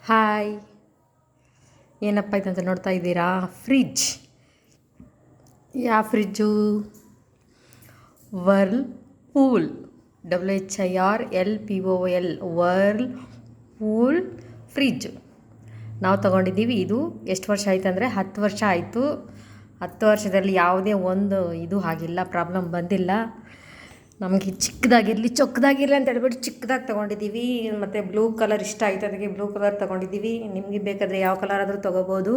Hi, ಏನಪ್ಪ ಇದಂತ ನೋಡ್ತಾ ಇದ್ದೀರಾ? ಫ್ರಿಡ್ಜ್. ಯಾವ fridge? Whirlpool, WHIRLPOOL, Whirlpool fridge ನಾವು ತೊಗೊಂಡಿದ್ದೀವಿ. ಇದು ಎಷ್ಟು ವರ್ಷ ಆಯ್ತು ಅಂದರೆ 10 ವರ್ಷ ಆಯಿತು. 10 ವರ್ಷದಲ್ಲಿ ಯಾವುದೇ ಒಂದು ಇದು ಆಗಿಲ್ಲ, ಪ್ರಾಬ್ಲಮ್ ಬಂದಿಲ್ಲ. ನಮಗೆ ಚಿಕ್ಕದಾಗಿರಲಿ ಚೊಕ್ಕದಾಗಿರಲಿ ಅಂತ ಹೇಳ್ಬಿಟ್ಟು ಚಿಕ್ಕದಾಗಿ ತೊಗೊಂಡಿದ್ದೀವಿ. ಮತ್ತು ಬ್ಲೂ ಕಲರ್ ಇಷ್ಟ ಆಯಿತು, ಅದಕ್ಕೆ ಬ್ಲೂ ಕಲರ್ ತೊಗೊಂಡಿದ್ದೀವಿ. ನಿಮಗೆ ಬೇಕಾದರೆ ಯಾವ ಕಲರ್ ಆದರೂ ತೊಗೋಬೋದು.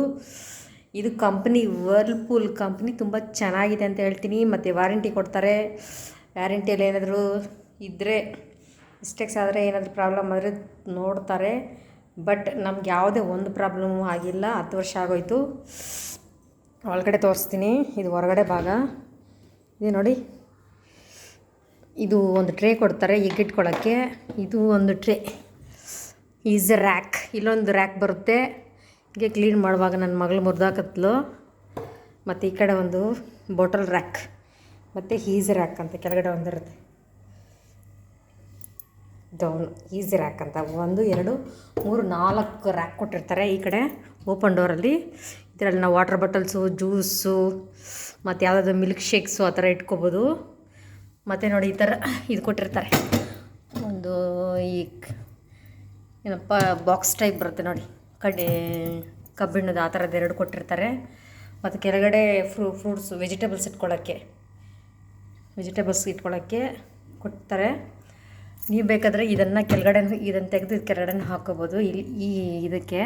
ಇದು ಕಂಪ್ನಿ ವರ್ಲ್ಪೂಲ್ ಕಂಪ್ನಿ ತುಂಬ ಚೆನ್ನಾಗಿದೆ ಅಂತ ಹೇಳ್ತೀನಿ. ಮತ್ತು ವಾರಂಟಿ ಕೊಡ್ತಾರೆ. ವ್ಯಾರಂಟಿಯಲ್ಲಿ ಏನಾದರೂ ಇದ್ದರೆ ಮಿಸ್ಟೇಕ್ಸ್ ಆದರೆ ಏನಾದರೂ ಪ್ರಾಬ್ಲಮ್ ಆದರೆ ನೋಡ್ತಾರೆ. ಬಟ್ ನಮ್ಗೆ ಯಾವುದೇ ಒಂದು ಪ್ರಾಬ್ಲಮ್ಮು ಆಗಿಲ್ಲ. 10 ವರ್ಷ ಆಗೋಯ್ತು. ಒಳಗಡೆ ತೋರಿಸ್ತೀನಿ. ಇದು ಹೊರಗಡೆ ಭಾಗ ಇದು ನೋಡಿ. ಇದು ಒಂದು ಟ್ರೇ ಕೊಡ್ತಾರೆ ಎಗ್ ಇಟ್ಕೊಳ್ಳೋಕ್ಕೆ. ಇದು ಒಂದು ಟ್ರೇ. Is rack. ಇಲ್ಲೊಂದು ರ್ಯಾಕ್ ಬರುತ್ತೆ. ಹೀಗೆ ಕ್ಲೀನ್ ಮಾಡುವಾಗ ನನ್ನ ಮಗಳು ಮುರಿದಾಕತ್ಲು. ಮತ್ತು ಈ ಕಡೆ ಒಂದು ಬಾಟಲ್ ರ್ಯಾಕ್ ಮತ್ತು ಈಸ್ ರ್ಯಾಕ್ ಅಂತ ಕೆಳಗಡೆ ಒಂದಿರುತ್ತೆ. ಡೌನ್ ಈಸ್ ರ್ಯಾಕ್ ಅಂತ 1 2 3 4 ರ್ಯಾಕ್ ಕೊಟ್ಟಿರ್ತಾರೆ. ಈ ಕಡೆ ಓಪನ್ ಡೋರಲ್ಲಿ ಇದರಲ್ಲಿ ನಾವು ವಾಟರ್ ಬಾಟಲ್ಸು, ಜ್ಯೂಸು ಮತ್ತು ಯಾವುದಾದ್ರು ಮಿಲ್ಕ್ ಶೇಕ್ಸು ಆ ಥರ ಇಟ್ಕೋಬೋದು. ಮತ್ತು ನೋಡಿ ಈ ಥರ ಇದು ಕೊಟ್ಟಿರ್ತಾರೆ. ಒಂದು ಈ ಏನಪ್ಪ ಬಾಕ್ಸ್ ಟೈಪ್ ಬರುತ್ತೆ ನೋಡಿ, ಕಬ್ಬಿಣದ ಆ ಥರದ್ದು 2 ಕೊಟ್ಟಿರ್ತಾರೆ. ಮತ್ತು ಕೆಳಗಡೆ ಫ್ರೂಟ್ಸು ವೆಜಿಟೇಬಲ್ಸ್ ಇಟ್ಕೊಳ್ಳೋಕ್ಕೆ ಕೊಡ್ತಾರೆ. ನೀವು ಬೇಕಾದರೆ ಇದನ್ನು ಇದನ್ನು ತೆಗೆದು ಕೆಳಗಡೆ ಹಾಕೋಬೋದು. ಈ ಇದಕ್ಕೆ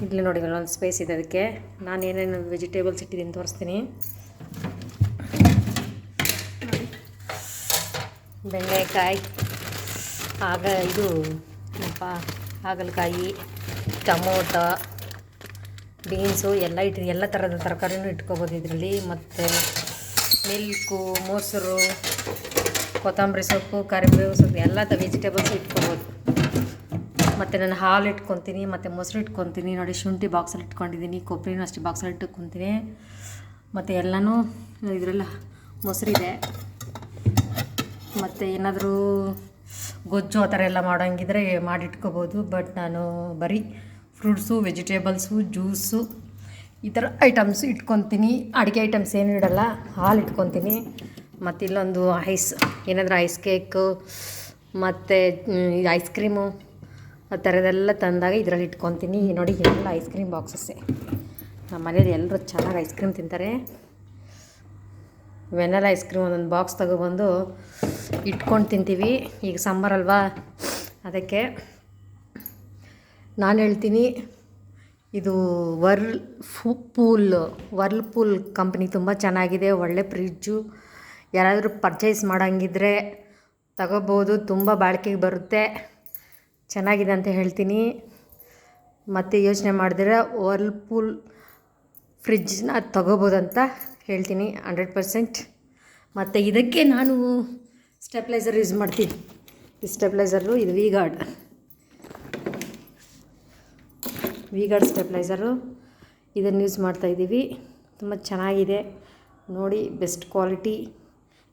ಇಲ್ಲಿ ನೋಡಿ ಒಂದು ಸ್ಪೇಸ್ ಇದೆ. ಅದಕ್ಕೆ ನಾನು ಏನೇನು ವೆಜಿಟೇಬಲ್ಸ್ ಇಟ್ಟಿದ್ದೀನಿ ತೋರಿಸ್ತೀನಿ. ಬೆಂಡೆಕಾಯಿ, ಹಾಗಲಕಾಯಿ, ಟೊಮೊಟೊ, ಬೀನ್ಸು ಎಲ್ಲ ಥರದ ತರಕಾರಿನೂ ಇಟ್ಕೋಬೋದು ಇದರಲ್ಲಿ. ಮತ್ತು ಮಿಲ್ಕು, ಮೊಸರು, ಕೊತ್ತಂಬರಿ ಸೊಪ್ಪು, ಕರಿಬೇವು ಸೊಪ್ಪು ಎಲ್ಲ ವೆಜಿಟೇಬಲ್ಸು ಇಟ್ಕೋಬೋದು. ಮತ್ತು ನಾನು ಹಾಲು ಇಟ್ಕೊತೀನಿ, ಮತ್ತು ಮೊಸರು ಇಟ್ಕೊತೀನಿ ನೋಡಿ. ಶುಂಠಿ ಬಾಕ್ಸಲ್ಲಿ ಇಟ್ಕೊಂಡಿದ್ದೀನಿ, ಕೊಬ್ಬರಿನೂ ಅಷ್ಟೇ ಬಾಕ್ಸಲ್ಲಿ ಇಟ್ಕೊತೀನಿ. ಮತ್ತು ಎಲ್ಲನೂ ಇದರೆಲ್ಲ ಮೊಸರಿದೆ. ಮತ್ತು ಏನಾದರೂ ಗೊಜ್ಜು ಆ ಥರ ಎಲ್ಲ ಮಾಡೋಂಗಿದ್ರೆ ಮಾಡಿಟ್ಕೋಬೋದು. ಬಟ್ ನಾನು ಬರೀ ಫ್ರೂಟ್ಸು, ವೆಜಿಟೇಬಲ್ಸು, ಜ್ಯೂಸು ಈ ಥರ ಐಟಮ್ಸು ಇಟ್ಕೊತೀನಿ. ಅಡುಗೆ ಐಟಮ್ಸ್ ಏನು ಇಡಲ್ಲ. ಹಾಲು ಇಟ್ಕೊತೀನಿ. ಮತ್ತು ಇಲ್ಲೊಂದು ಏನಾದರೂ ಐಸ್ ಕೇಕು ಮತ್ತು ಐಸ್ ಕ್ರೀಮು ಆ ಥರದ್ದೆಲ್ಲ ತಂದಾಗ ಇದರಲ್ಲಿ ಇಟ್ಕೊತೀನಿ. ನೋಡಿ ಎಲ್ಲ ಐಸ್ ಕ್ರೀಮ್ ಬಾಕ್ಸಸ್ಸೇ. ನಮ್ಮ ಮನೇಲಿ ಎಲ್ಲರೂ ಚೆನ್ನಾಗಿ ಐಸ್ ಕ್ರೀಮ್ ತಿಂತಾರೆ. ವೆನಿಲಾ ಐಸ್ ಕ್ರೀಮ್ ಒಂದೊಂದು ಬಾಕ್ಸ್ ತಗೊಬಂದು ಇಟ್ಕೊಂಡು ತಿಂತೀವಿ. ಈಗ ಸಮ್ಮರ್ ಅಲ್ವಾ, ಅದಕ್ಕೆ ನಾನು ಹೇಳ್ತೀನಿ ಇದು ವರ್ಲ್ಪೂಲ್ ಕಂಪ್ನಿ ತುಂಬ ಚೆನ್ನಾಗಿದೆ. ಒಳ್ಳೆ ಫ್ರಿಡ್ಜು. ಯಾರಾದರೂ ಪರ್ಚೇಸ್ ಮಾಡೋಂಗಿದ್ರೆ ತಗೋಬೋದು. ತುಂಬ ಬಾಳಿಕೆಗೆ ಬರುತ್ತೆ. ಚೆನ್ನಾಗಿದೆ ಅಂತ ಹೇಳ್ತೀನಿ. ಮತ್ತು ಯೋಚನೆ ಮಾಡಿದ್ರೆ ವರ್ಲ್ಪೂಲ್ ಫ್ರಿಡ್ಜ್ನ ತಗೋಬೋದಂತ ಹೇಳ್ತೀನಿ 100%. ಮತ್ತು ಇದಕ್ಕೆ ನಾನು ಸ್ಟೆಪ್ಲೈಸರ್ ಯೂಸ್ ಮಾಡ್ತೀನಿ. ಈ ಸ್ಟೆಪ್ಲೈಸರು ಇದು ವಿ ಗಾರ್ಡ್ ಸ್ಟೆಪ್ಲೈಸರು. ಇದನ್ನು ಯೂಸ್ ಮಾಡ್ತಾಯಿದ್ದೀವಿ. ತುಂಬ ಚೆನ್ನಾಗಿದೆ ನೋಡಿ. Best quality.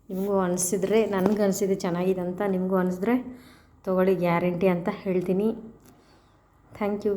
ನಿಮಗೂ ಅನಿಸಿದ್ರೆ, ನನಗೆ ಅನಿಸಿದೆ ಚೆನ್ನಾಗಿದೆ ಅಂತ, ನಿಮಗೂ ಅನಿಸಿದ್ರೆ ತೊಗೊಳ್ಳಿ. ಗ್ಯಾರಂಟಿ ಅಂತ ಹೇಳ್ತೀನಿ. Thank you.